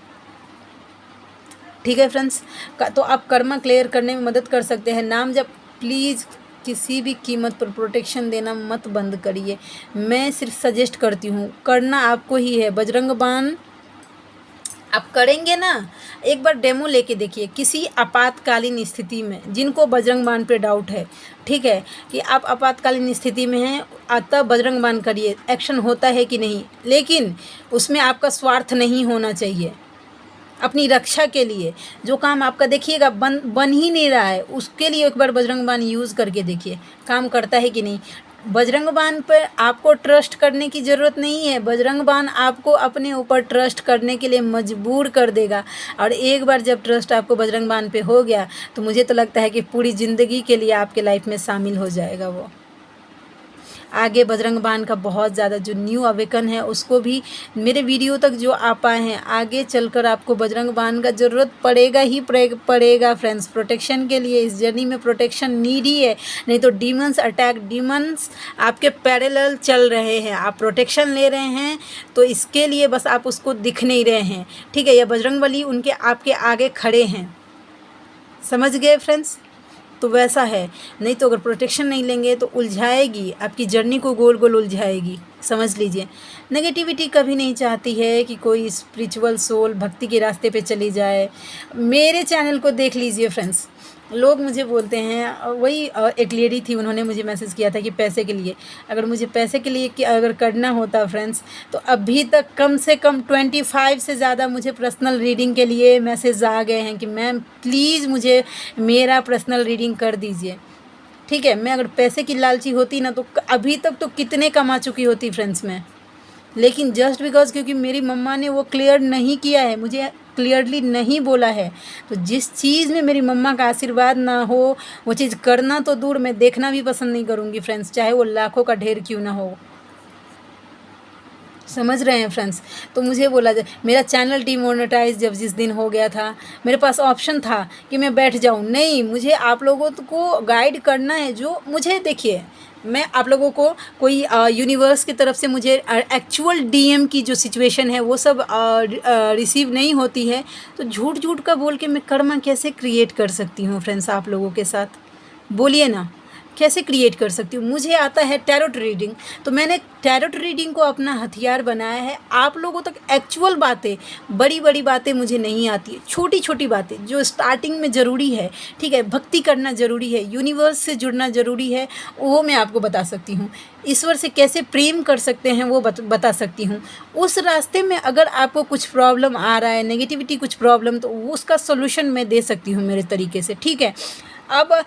ठीक है फ्रेंड्स। तो आप कर्मा क्लियर करने में मदद कर सकते हैं। नाम जब प्लीज़ किसी भी कीमत पर प्रोटेक्शन देना मत बंद करिए। मैं सिर्फ सजेस्ट करती हूँ, करना आपको ही है। बजरंग बाण आप करेंगे ना, एक बार डेमो लेके देखिए। किसी आपातकालीन स्थिति में, जिनको बजरंग बाण पे डाउट है, ठीक है, कि आप आपातकालीन स्थिति में हैं, तब बजरंग बाण करिए, एक्शन होता है कि नहीं। लेकिन उसमें आपका स्वार्थ नहीं होना चाहिए। अपनी रक्षा के लिए जो काम आपका देखिएगा बन ही नहीं रहा है, उसके लिए एक बार बजरंग बाण यूज़ करके देखिए, काम करता है कि नहीं। बजरंग बाण पर आपको ट्रस्ट करने की ज़रूरत नहीं है, बजरंग बाण आपको अपने ऊपर ट्रस्ट करने के लिए मजबूर कर देगा। और एक बार जब ट्रस्ट आपको बजरंग बाण पे हो गया, तो मुझे तो लगता है कि पूरी ज़िंदगी के लिए आपके लाइफ में शामिल हो जाएगा वो। आगे बजरंग बाण का बहुत ज़्यादा जो न्यू अवेकन है, उसको भी मेरे वीडियो तक जो आ पाए हैं, आगे चलकर आपको बजरंग बाण का ज़रूरत पड़ेगा ही पड़ेगा फ्रेंड्स। प्रोटेक्शन के लिए इस जर्नी में प्रोटेक्शन नीड ही है, नहीं तो डीमंस डीमंस आपके पैरेलल चल रहे हैं, आप प्रोटेक्शन ले रहे हैं, तो इसके लिए बस आप उसको दिख नहीं रहे हैं, ठीक है। या बजरंग बली उनके आपके आगे खड़े हैं, समझ गए फ्रेंड्स। तो वैसा है, नहीं तो अगर प्रोटेक्शन नहीं लेंगे तो उलझाएगी, आपकी जर्नी को गोल गोल उलझाएगी, समझ लीजिए। नेगेटिविटी कभी नहीं चाहती है कि कोई स्पिरिचुअल सोल भक्ति के रास्ते पे चली जाए। मेरे चैनल को देख लीजिए फ्रेंड्स, लोग मुझे बोलते हैं, वही एक लेडी थी, उन्होंने मुझे मैसेज किया था कि पैसे के लिए, अगर मुझे पैसे के लिए अगर करना होता फ्रेंड्स, तो अभी तक कम से कम 25 से ज़्यादा मुझे पर्सनल रीडिंग के लिए मैसेज आ गए हैं कि मैम प्लीज़ मुझे मेरा पर्सनल रीडिंग कर दीजिए, ठीक है। मैं अगर पैसे की लालची होती ना, तो अभी तक तो कितने कमा चुकी होती फ्रेंड्स मैं। लेकिन जस्ट बिकॉज क्योंकि मेरी मम्मा ने वो क्लियर नहीं किया है, मुझे क्लियरली नहीं बोला है, तो जिस चीज़ में मेरी मम्मा का आशीर्वाद ना हो, वो चीज़ करना तो दूर, मैं देखना भी पसंद नहीं करूँगी फ्रेंड्स, चाहे वो लाखों का ढेर क्यों ना हो, समझ रहे हैं फ्रेंड्स। तो मुझे बोला जाए, मेरा चैनल डीमोनेटाइज जब जिस दिन हो गया था, मेरे पास ऑप्शन था कि मैं बैठ जाऊं, नहीं, मुझे आप लोगों को गाइड करना है। जो मुझे देखिए, मैं आप लोगों को कोई यूनिवर्स की तरफ से मुझे एक्चुअल डीएम की जो सिचुएशन है वो सब रिसीव नहीं होती है, तो झूठ झूठ का बोल के मैं कर्मा कैसे क्रिएट कर सकती हूँ फ्रेंड्स आप लोगों के साथ, बोलिए ना। कैसे क्रिएट कर सकती हूँ। मुझे आता है टैरोट रीडिंग, तो मैंने टैरोट रीडिंग को अपना हथियार बनाया है। आप लोगों तक एक्चुअल बातें, बड़ी बड़ी बातें मुझे नहीं आती है, छोटी छोटी बातें जो स्टार्टिंग में ज़रूरी है, ठीक है, भक्ति करना ज़रूरी है, यूनिवर्स से जुड़ना ज़रूरी है, वो मैं आपको बता सकती हूँ। ईश्वर से कैसे प्रेम कर सकते हैं वो बता सकती हूँ। उस रास्ते में अगर आपको कुछ प्रॉब्लम आ रहा है, नेगेटिविटी कुछ प्रॉब्लम, तो उसका सोल्यूशन मैं दे सकती हूँ मेरे तरीके से, ठीक है। अब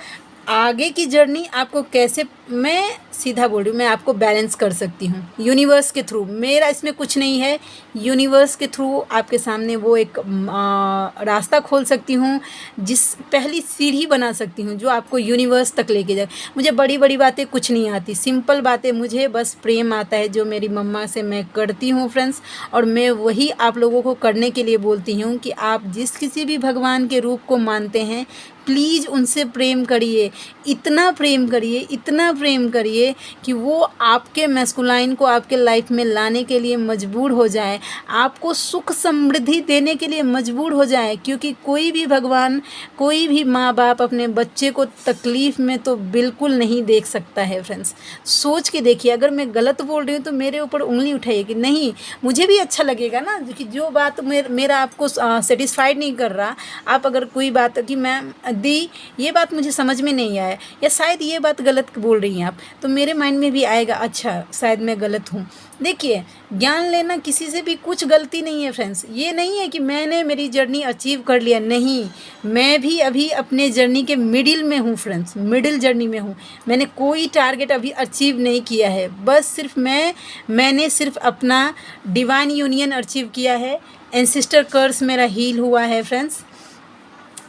आगे की जर्नी आपको कैसे, मैं सीधा बोल रही हूँ, मैं आपको बैलेंस कर सकती हूँ यूनिवर्स के थ्रू। मेरा इसमें कुछ नहीं है, यूनिवर्स के थ्रू आपके सामने वो एक रास्ता खोल सकती हूँ, जिस पहली सीढ़ी बना सकती हूँ जो आपको यूनिवर्स तक लेके जाए। मुझे बड़ी बड़ी बातें कुछ नहीं आती, सिंपल बातें, मुझे बस प्रेम आता है जो मेरी मम्मा से मैं करती हूँ फ्रेंड्स। और मैं वही आप लोगों को करने के लिए बोलती हूँ कि आप जिस किसी भी भगवान के रूप को मानते हैं, प्लीज़ उनसे प्रेम करिए, इतना प्रेम करिए, इतना प्रेम करिए कि वो आपके मैस्कुलाइन को आपके लाइफ में लाने के लिए मजबूर हो जाए, आपको सुख समृद्धि देने के लिए मजबूर हो जाए। क्योंकि कोई भी भगवान, कोई भी माँ बाप अपने बच्चे को तकलीफ़ में तो बिल्कुल नहीं देख सकता है फ्रेंड्स। सोच के देखिए, अगर मैं गलत बोल रही हूँ तो मेरे ऊपर उंगली उठाइए कि नहीं, मुझे भी अच्छा लगेगा ना कि जो बात मेरा आपको सेटिस्फाइड नहीं कर रहा, आप अगर कोई बात कि मैम दी ये बात मुझे समझ में नहीं आया, या शायद ये बात गलत बोल रही हैं आप, तो मेरे माइंड में भी आएगा अच्छा शायद मैं गलत हूँ। देखिए, ज्ञान लेना किसी से भी कुछ गलती नहीं है फ्रेंड्स। ये नहीं है कि मैंने मेरी जर्नी अचीव कर लिया, नहीं, मैं भी अभी अपने जर्नी के मिडिल में हूँ फ्रेंड्स, मिडिल जर्नी में हूँ। मैंने कोई टारगेट अभी अचीव नहीं किया है, बस सिर्फ मैंने सिर्फ अपना डिवाइन यूनियन अचीव किया है। एंसेस्टर कर्स मेरा हील हुआ है फ्रेंड्स,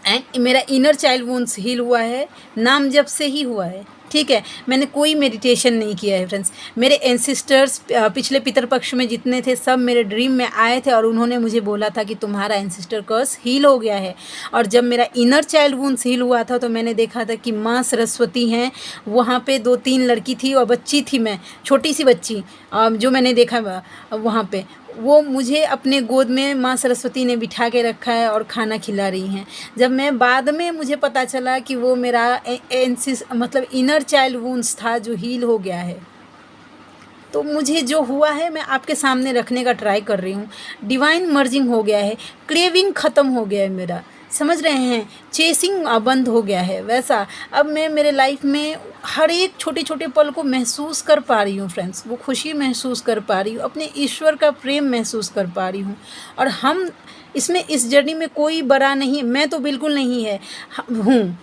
एंड मेरा इनर चाइल्ड वुंड्स हील हुआ है, नाम जब से ही हुआ है, ठीक है। मैंने कोई मेडिटेशन नहीं किया है फ्रेंड्स। मेरे एंसेस्टर्स पिछले पितरपक्ष में जितने थे सब मेरे ड्रीम में आए थे और उन्होंने मुझे बोला था कि तुम्हारा एंसेस्टर कर्स हील हो गया है। और जब मेरा इनर चाइल्ड वुंड्स हील हुआ था तो मैंने देखा था कि माँ सरस्वती हैं, वहाँ पे 2-3 लड़की थी और बच्ची थी, मैं छोटी सी बच्ची, जो मैंने देखा वहाँ पे, वो मुझे अपने गोद में माँ सरस्वती ने बिठा के रखा है और खाना खिला रही हैं। जब मैं बाद में मुझे पता चला कि वो मेरा मतलब इनर चाइल्ड वुंड्स था जो हील हो गया है। तो मुझे जो हुआ है मैं आपके सामने रखने का ट्राई कर रही हूँ। डिवाइन मर्जिंग हो गया है, क्रेविंग ख़त्म हो गया है मेरा, समझ रहे हैं, चेसिंग बंद हो गया है। वैसा अब मैं मेरे लाइफ में हर एक छोटे छोटे पल को महसूस कर पा रही हूँ फ्रेंड्स, वो खुशी महसूस कर पा रही हूँ, अपने ईश्वर का प्रेम महसूस कर पा रही हूँ। और हम इसमें, इस जर्नी में कोई बड़ा नहीं, मैं तो बिल्कुल नहीं है हूँ।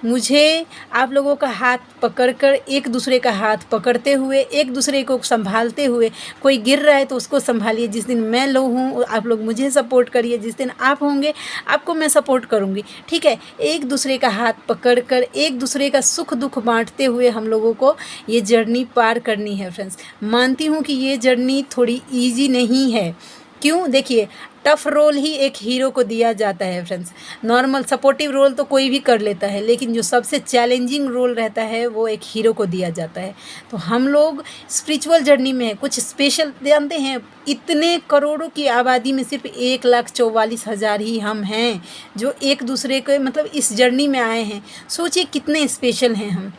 मुझे आप लोगों का हाथ पकड़कर, एक दूसरे का हाथ पकड़ते हुए, एक दूसरे को संभालते हुए, कोई गिर रहा है तो उसको संभालिए। जिस दिन मैं लो हूँ आप लोग मुझे सपोर्ट करिए, जिस दिन आप होंगे आपको मैं सपोर्ट करूँगी, ठीक है। एक दूसरे का हाथ पकड़कर, एक दूसरे का सुख दुख बांटते हुए हम लोगों को ये जर्नी पार करनी है फ्रेंड्स। मानती हूँ कि ये जर्नी थोड़ी ईजी नहीं है। क्यों? देखिए, टफ रोल ही एक हीरो को दिया जाता है फ्रेंड्स। नॉर्मल सपोर्टिव रोल तो कोई भी कर लेता है, लेकिन जो सबसे चैलेंजिंग रोल रहता है वो एक हीरो को दिया जाता है। तो हम लोग स्पिरिचुअल जर्नी में कुछ स्पेशल जानते हैं, इतने करोड़ों की आबादी में सिर्फ 1,44,000 ही हम हैं जो एक दूसरे के मतलब इस जर्नी में आए हैं। सोचिए कितने स्पेशल हैं हम।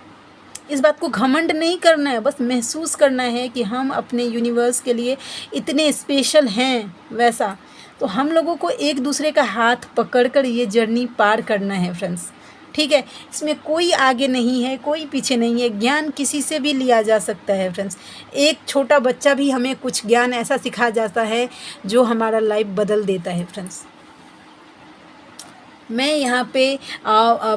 इस बात को घमंड नहीं करना है, बस महसूस करना है कि हम अपने यूनिवर्स के लिए इतने स्पेशल हैं। वैसा तो हम लोगों को एक दूसरे का हाथ पकड़कर ये जर्नी पार करना है फ्रेंड्स, ठीक है। इसमें कोई आगे नहीं है, कोई पीछे नहीं है। ज्ञान किसी से भी लिया जा सकता है फ्रेंड्स। एक छोटा बच्चा भी हमें कुछ ज्ञान ऐसा सिखा जाता है जो हमारा लाइफ बदल देता है फ्रेंड्स। मैं यहाँ पे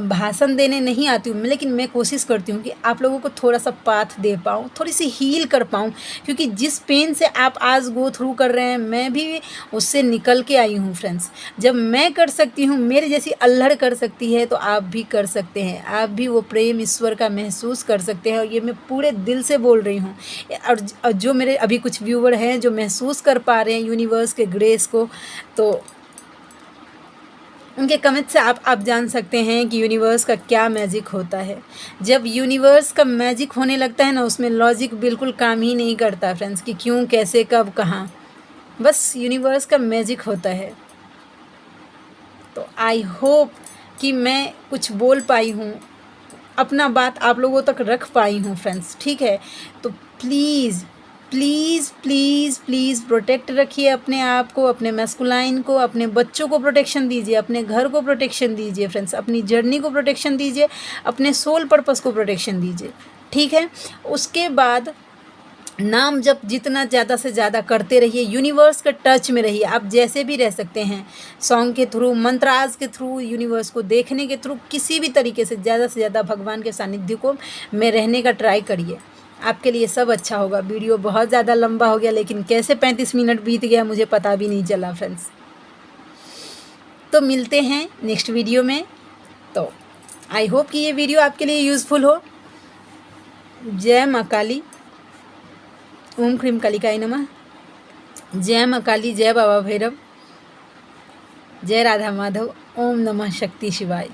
भाषण देने नहीं आती हूँ, लेकिन मैं कोशिश करती हूँ कि आप लोगों को थोड़ा सा पाथ दे पाऊँ, थोड़ी सी हील कर पाऊँ। क्योंकि जिस पेन से आप आज गो थ्रू कर रहे हैं, मैं भी उससे निकल के आई हूँ फ्रेंड्स। जब मैं कर सकती हूँ, मेरे जैसी अल्हड़ कर सकती है, तो आप भी कर सकते हैं। आप भी वो प्रेम ईश्वर का महसूस कर सकते हैं। और ये मैं पूरे दिल से बोल रही हूँ। और जो मेरे अभी कुछ व्यूवर हैं जो महसूस कर पा रहे हैं यूनिवर्स के ग्रेस को, तो उनके कमेंट से आप जान सकते हैं कि यूनिवर्स का क्या मैजिक होता है। जब यूनिवर्स का मैजिक होने लगता है ना, उसमें लॉजिक बिल्कुल काम ही नहीं करता फ्रेंड्स कि क्यों, कैसे, कब, कहाँ। बस यूनिवर्स का मैजिक होता है। तो आई होप कि मैं कुछ बोल पाई हूँ, अपना बात आप लोगों तक रख पाई हूँ फ्रेंड्स, ठीक है। तो please please please please protect रखिए अपने आप को, अपने मैस्कुलाइन को, अपने बच्चों को प्रोटेक्शन दीजिए, अपने घर को प्रोटेक्शन दीजिए फ्रेंड्स, अपनी जर्नी को प्रोटेक्शन दीजिए, अपने सोल पर्पस को प्रोटेक्शन दीजिए, ठीक है। उसके बाद नाम जप जितना ज़्यादा से ज़्यादा करते रहिए, यूनिवर्स के टच में रहिए। आप जैसे भी रह सकते हैं, सॉन्ग के थ्रू, मंत्राज के थ्रू, यूनिवर्स को देखने के थ्रू, किसी भी तरीके से ज़्यादा भगवान के सानिध्य को में रहने का ट्राई करिए। आपके लिए सब अच्छा होगा। वीडियो बहुत ज़्यादा लंबा हो गया, लेकिन कैसे 35 मिनट बीत गया मुझे पता भी नहीं चला फ्रेंड्स। तो मिलते हैं नेक्स्ट वीडियो में। तो आई होप कि ये वीडियो आपके लिए यूज़फुल हो। जय माँ काली, ओम क्रीम कालिकाय नमः। जय माँ काली, जय बाबा भैरव, जय राधा माधव, ओम नमः शक्ति शिवाय।